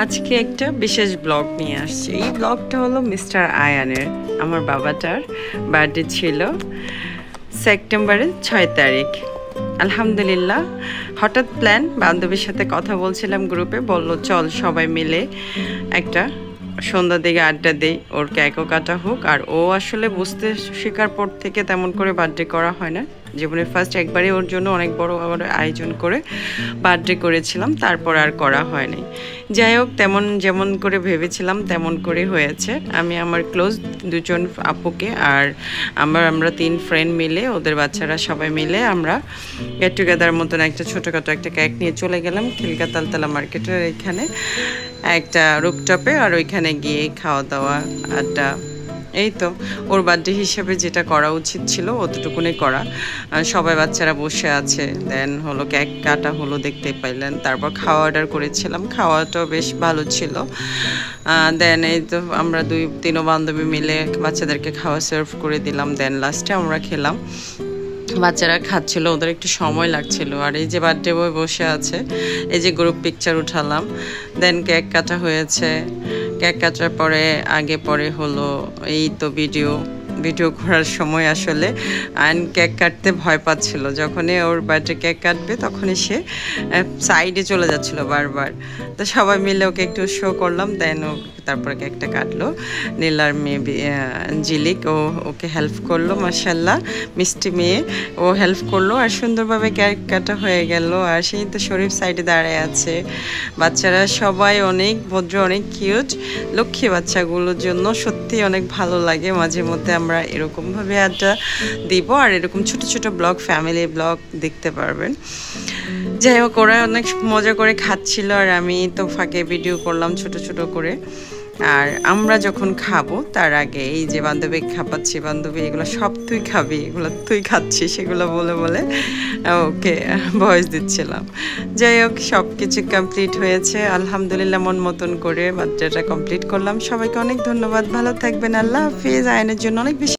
আজকে একটা বিশেষ ব্লগ নিয়ে আসছি। এই ব্লগটা হলো মিস্টার আয়ানের, আমার বাবাটার বার্থডে ছিল সেপ্টেম্বরের 6 তারিখ। আলহামদুলিল্লাহ, হঠাৎ প্ল্যান, বান্ধবীর সাথে কথা বলছিলাম গ্রুপে, বলল চল সবাই মিলে একটা সন্ধ্যার দিকে আড্ডা দেই, ওর কেকও কাটা হোক। আর ও আসলে বুঝতে শেখার পর থেকে তেমন করে বার্থডে করা হয় না, জীবনে ফার্স্ট একবারই ওর জন্য অনেক বড় আয়োজন করে বার্থডে করেছিলাম, তারপর আর করা হয়নি। যাই হোক, যেমন করে ভেবেছিলাম তেমন করে হয়েছে। আমি আমার ক্লোজ দুজন আপুকে আর আমরা 3 ফ্রেন্ড মিলে, ওদের বাচ্চারা সবাই মিলে আমরা গেট টুগেদার মতন একটা ছোটোখাটো একটা কেক নিয়ে চলে গেলাম খিলগা তালতলা মার্কেটের এখানে একটা রুপটপে। আর ওইখানে গিয়ে খাওয়া দাওয়া আড্ডা, এই তো ওর বার্থডে হিসেবে যেটা করা উচিত ছিল অতটুকুনি করা। সবাই বাচ্চারা বসে আছে, দেন হলো কেক কাটা হলো, দেখতে পাইলেন। তারপর খাওয়া অর্ডার করেছিলাম, খাওয়াটাও বেশ ভালো ছিল। দেন এই তো আমরা 2-3 বান্ধবী মিলে বাচ্চাদেরকে খাওয়া সার্ভ করে দিলাম, দেন লাস্টে আমরা খেলাম। বাচ্চারা খাচ্ছিল, ওদের একটু সময় লাগছিল। আর এই যে বার্থডে বয় বসে আছে, এই যে গ্রুপ পিকচার উঠালাম, দেন কেক কাটা হয়েছে। কেক কাটার পরে আগে পরে হলো এই তো ভিডিও করার সময় আসলে আয়ন কেক কাটতে ভয় পাচ্ছিল। যখনই ওর বার্থডে কেক কাটবে তখনই সে সাইডে চলে যাচ্ছিল বারবার। তো সবাই মিলে ওকে একটু শো করলাম, দেন ও তারপরে কেকটা কাটলো। নীলার মেয়ে জিলিক ওকে হেল্প করলো, মাশাল্লাহ মিষ্টি মেয়ে, ও হেল্প করলো আর সুন্দরভাবে কেক কাটা হয়ে গেল। আর সেই তো শরীফ সাইডে দাঁড়িয়ে আছে। বাচ্চারা সবাই অনেক ভদ্র, অনেক কিউট, লক্ষ্মী বাচ্চাগুলোর জন্য সত্যি অনেক ভালো লাগে। মাঝে মধ্যে আমরা এরকমভাবে আড্ডা দিব আর এরকম ছোট ছোট ব্লগ, ফ্যামিলি ব্লগ দেখতে পারবেন। যাই হোক, ওরা অনেক মজা করে খাচ্ছিল আর আমি তো ফাঁকে ভিডিও করলাম ছোট ছোট করে। আর আমরা যখন খাবো তার আগে এই যে বান্ধবী খাপাচ্ছি, বান্ধবী এগুলো সব তুই খাবি, এগুলো তুই খাচ্ছিস, সেগুলো বলে বলে ওকে ভয়েস দিচ্ছিলাম। যাই হোক, সব কিছু কমপ্লিট হয়েছে আলহামদুলিল্লাহ, মন মতন করে বার্থডেটা কমপ্লিট করলাম। সবাইকে অনেক ধন্যবাদ, ভালো থাকবেন, আল্লাহ হাফিজ। আয়নের জন্য অনেক বেশি